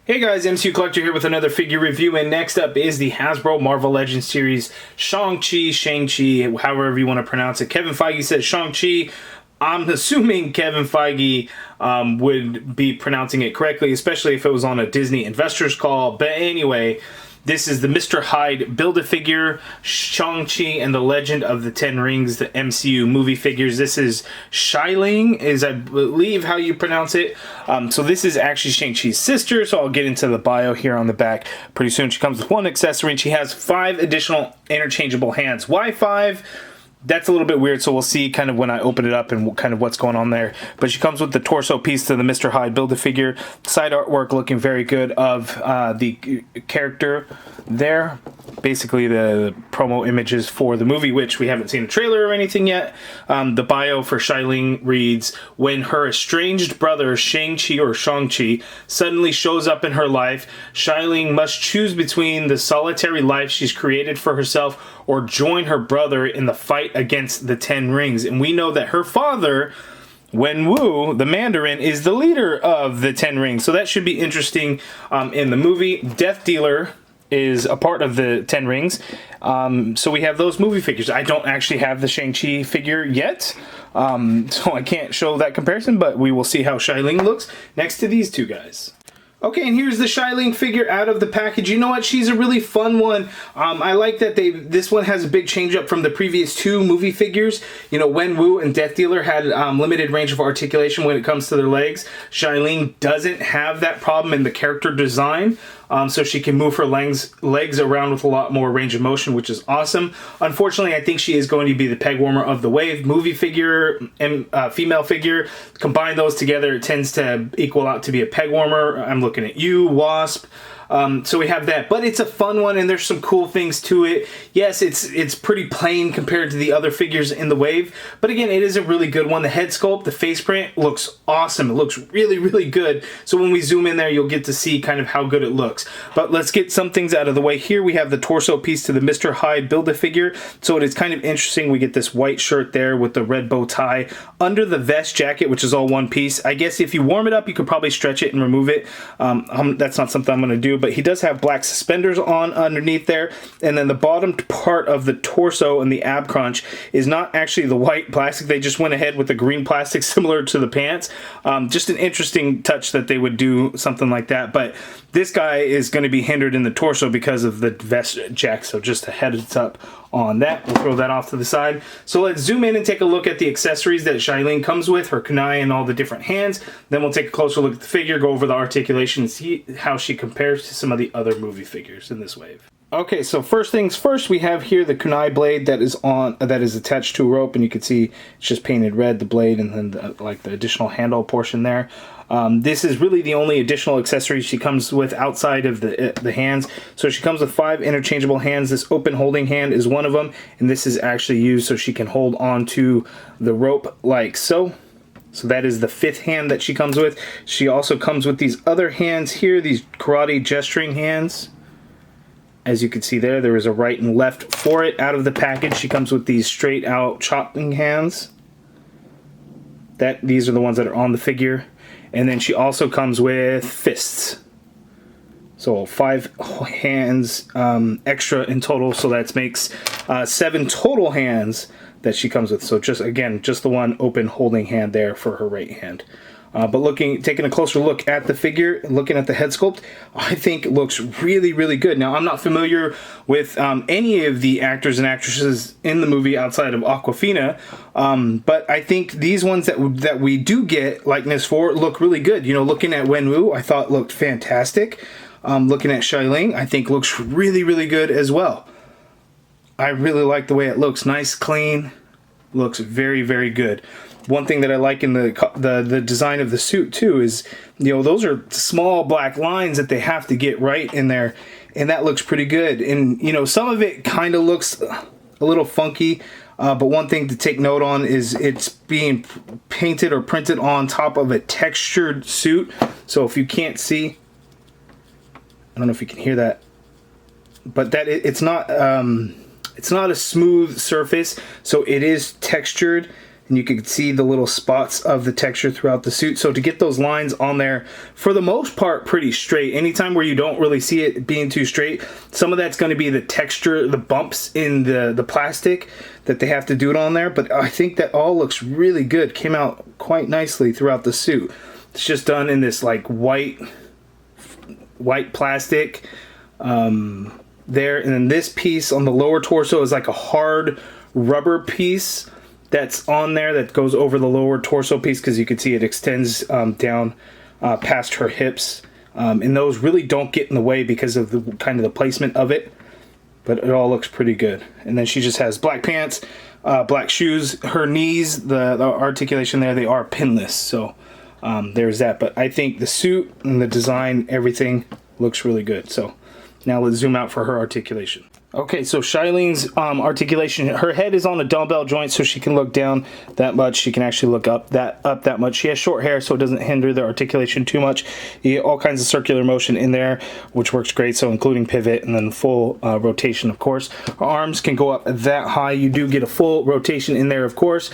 Hey guys, MCU Collector here with another figure review, and next up is the Hasbro Marvel Legends series Shang-Chi, however you want to pronounce it. Kevin Feige says Shang-Chi. I'm assuming Kevin Feige would be pronouncing it correctly, especially if it was on a Disney investors call. But anyway, this is the Mr. Hyde Build-A-Figure, Shang-Chi and the Legend of the Ten Rings, the MCU movie figures. This is XIALING, is I believe how you pronounce it. So this is actually Shang-Chi's sister, so I'll get into the bio here on the back pretty soon. She comes with one accessory, and she has 5 additional interchangeable hands. Why 5? That's a little bit weird, so we'll see kind of when I open it up and kind of what's going on there. But she comes with the torso piece to the Mr. Hyde Build-A-Figure. Side artwork looking very good of the character there. Basically the promo images for the movie, which we haven't seen a trailer or anything yet. The bio for XIALING reads, when her estranged brother Shang-Chi or Shang-Chi suddenly shows up in her life, XIALING must choose between the solitary life she's created for herself or join her brother in the fight against the Ten Rings. And we know that her father, Wenwu, the Mandarin, is the leader of the Ten Rings. So that should be interesting in the movie. Death Dealer is a part of the Ten Rings. So we have those movie figures. I don't actually have the Shang-Chi figure yet, so I can't show that comparison, but we will see how XIALING looks next to these two guys. Okay, and here's the XIALING figure out of the package. You know what? She's a really fun one. I like that this one has a big change up from the previous 2 movie figures. You know, Wenwu and Death Dealer had limited range of articulation when it comes to their legs. XIALING doesn't have that problem in the character design. So she can move her legs around with a lot more range of motion, which is awesome. Unfortunately, I think she is going to be the peg warmer of the Wave movie figure and female figure. Combine those together, it tends to equal out to be a peg warmer. I'm looking at you, Wasp. So we have that, but it's a fun one, and there's some cool things to it. Yes, it's pretty plain compared to the other figures in the Wave, but again, it is a really good one. The head sculpt, the face print looks awesome. It looks really, really good. So when we zoom in there, you'll get to see kind of how good it looks. But let's get some things out of the way. Here we have the torso piece to the Mr. Hyde Build-A-Figure. So it is kind of interesting. We get this white shirt there with the red bow tie under the vest jacket, which is all one piece. I guess if you warm it up, you could probably stretch it and remove it. That's not something I'm going to do. But he does have black suspenders on underneath there, and then the bottom part of the torso and the ab crunch is not actually the white plastic. They just went ahead with the green plastic similar to the pants. Just an interesting touch that they would do something like that. But this guy is going to be hindered in the torso because of the vest jack, so just a heads up on that. We'll throw that off to the side. So let's zoom in and take a look at the accessories that XIALING comes with, her kunai and all the different hands. Then we'll take a closer look at the figure, go over the articulation, and see how she compares to some of the other movie figures in this wave. Okay, so first things first, we have here the kunai blade that is attached to a rope, and you can see it's just painted red, the blade, and then the additional handle portion there. This is really the only additional accessory she comes with outside of the hands. So she comes with 5 interchangeable hands. This open holding hand is one of them, and this is actually used so she can hold on to the rope like so. So that is the 5th hand that she comes with. She also comes with these other hands here, these karate gesturing hands. As you can see there is a right and left for it out of the package. She comes with these straight out chopping hands. These are the ones that are on the figure. And then she also comes with fists. So 5 hands extra in total, so that makes 7 total hands that she comes with. So just the one open holding hand there for her right hand. But taking a closer look at the figure, looking at the head sculpt, I think it looks really, really good. Now, I'm not familiar with any of the actors and actresses in the movie outside of Awkwafina, but I think these ones that we do get likeness for look really good. You know, looking at Wenwu, I thought looked fantastic. Looking at XIALING, I think looks really, really good as well. I really like the way it looks. Nice, clean, looks very, very good. One thing that I like in the design of the suit too is, you know, those are small black lines that they have to get right in there, and that looks pretty good. And you know, some of it kind of looks a little funky, but one thing to take note on is it's being painted or printed on top of a textured suit. So if you can't see, I don't know if you can hear that, but it's not a smooth surface, so it is textured. and you can see the little spots of the texture throughout the suit. So to get those lines on there, for the most part, pretty straight. Anytime where you don't really see it being too straight, some of that's going to be the texture, the bumps in the plastic that they have to do it on there. But I think that all looks really good. Came out quite nicely throughout the suit. It's just done in this like white plastic there, and then this piece on the lower torso is like a hard rubber piece that's on there that goes over the lower torso piece, because you can see it extends down past her hips, and those really don't get in the way because of the kind of the placement of it, but it all looks pretty good. And then she just has black pants, black shoes. Her knees, the articulation there, they are pinless, so there's that. But I think the suit and the design, everything looks really good. So now let's zoom out for her articulation. Okay, so XIALING's articulation, her head is on a dumbbell joint, so she can look down that much. She can actually look up that much. She has short hair, so it doesn't hinder the articulation too much. You get all kinds of circular motion in there, which works great, so including pivot and then full rotation, of course. Her arms can go up that high. You do get a full rotation in there, of course.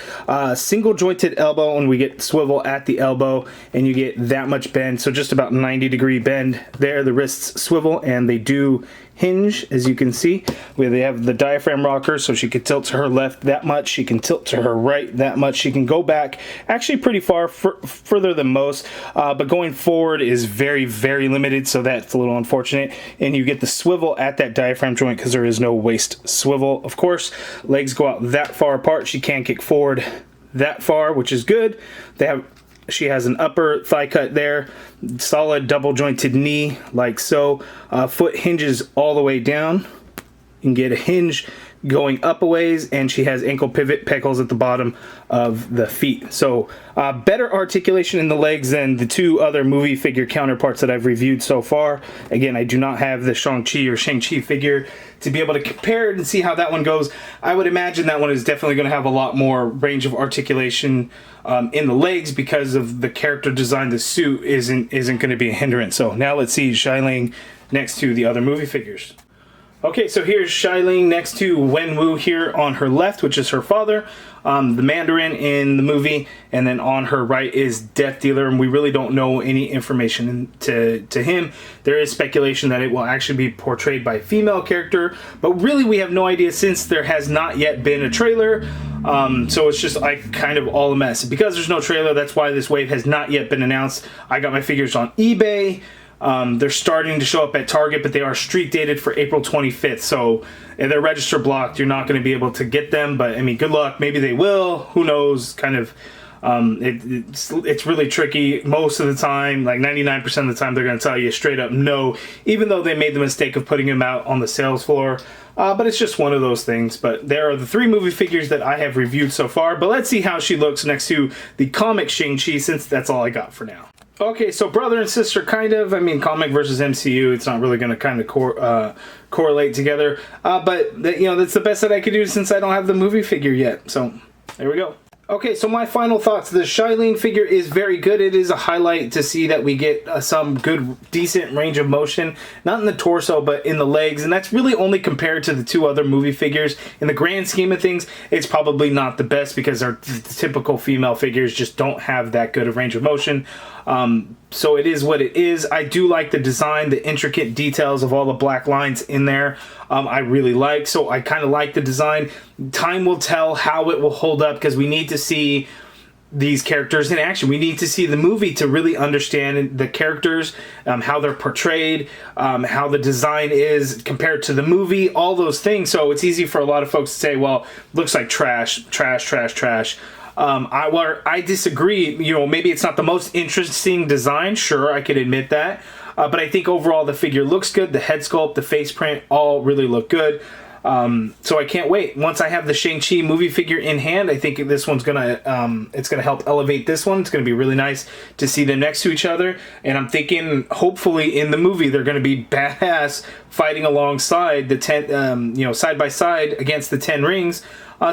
Single jointed elbow, and we get swivel at the elbow, and you get that much bend, so just about 90-degree bend there. The wrists swivel, and they do hinge, as you can see, where they have the diaphragm rocker, so she can tilt to her left that much, she can tilt to her right that much, she can go back actually pretty far, further than most, but going forward is very, very limited, so that's a little unfortunate. And you get the swivel at that diaphragm joint because there is no waist swivel, of course. Legs go out that far apart, she can't kick forward that far, which is good. She has an upper thigh cut there, solid double jointed knee like so. Foot hinges all the way down. You can get a hinge going up a ways, and she has ankle pivot peg holes at the bottom of the feet. So better articulation in the legs than the two other movie figure counterparts that I've reviewed so far. Again, I do not have the Shang-Chi or Shang-Chi figure to be able to compare it and see how that one goes. I would imagine that one is definitely going to have a lot more range of articulation in the legs because of the character design. The suit isn't going to be a hindrance. So now let's see XIALING next to the other movie figures. Okay, so here's XIALING next to Wenwu here on her left, which is her father, the Mandarin in the movie, and then on her right is Death Dealer, and we really don't know any information to him. There is speculation that it will actually be portrayed by a female character, but really we have no idea since there has not yet been a trailer, so it's just like kind of all a mess. Because there's no trailer, that's why this wave has not yet been announced. I got my figures on eBay. They're starting to show up at Target, but they are street dated for April 25th, so they're register blocked. You're not going to be able to get them, but I mean, good luck. Maybe they will. Who knows? Kind of, it's really tricky. Most of the time, like 99% of the time, they're going to tell you straight up no, even though they made the mistake of putting them out on the sales floor. But it's just one of those things. But there are the three movie figures that I have reviewed so far. But let's see how she looks next to the comic Shang-Chi, since that's all I got for now. Okay, so brother and sister, kind of. I mean, comic versus MCU, it's not really going to kind of correlate together. But, you know, that's the best that I could do since I don't have the movie figure yet. So, there we go. Okay, so my final thoughts. The XIALING figure is very good. It is a highlight to see that we get some good, decent range of motion. Not in the torso, but in the legs. And that's really only compared to the two other movie figures. In the grand scheme of things, it's probably not the best because the typical female figures just don't have that good of range of motion. So it is what it is. I do like the design, the intricate details of all the black lines in there. I really like, so I kind of like the design. Time will tell how it will hold up because we need to see these characters in action. We need to see the movie to really understand the characters, how they're portrayed, how the design is compared to the movie, all those things. So it's easy for a lot of folks to say, well, looks like trash. I disagree. You know, maybe it's not the most interesting design. Sure, I could admit that. But I think overall the figure looks good. The head sculpt, the face print, all really look good. So I can't wait. Once I have the Shang-Chi movie figure in hand, I think this one's it's gonna help elevate this one. It's gonna be really nice to see them next to each other. And I'm thinking, hopefully, in the movie, they're gonna be badass fighting alongside the 10, side by side against the 10 rings.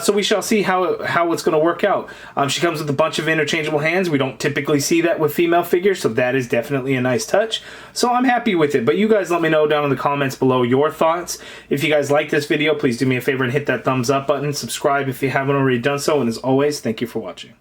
So we shall see how it's going to work out. She comes with a bunch of interchangeable hands. We don't typically see that with female figures, so that is definitely a nice touch. So I'm happy with it. But you guys let me know down in the comments below your thoughts. If you guys like this video, please do me a favor and hit that thumbs up button. Subscribe if you haven't already done so. And as always, thank you for watching.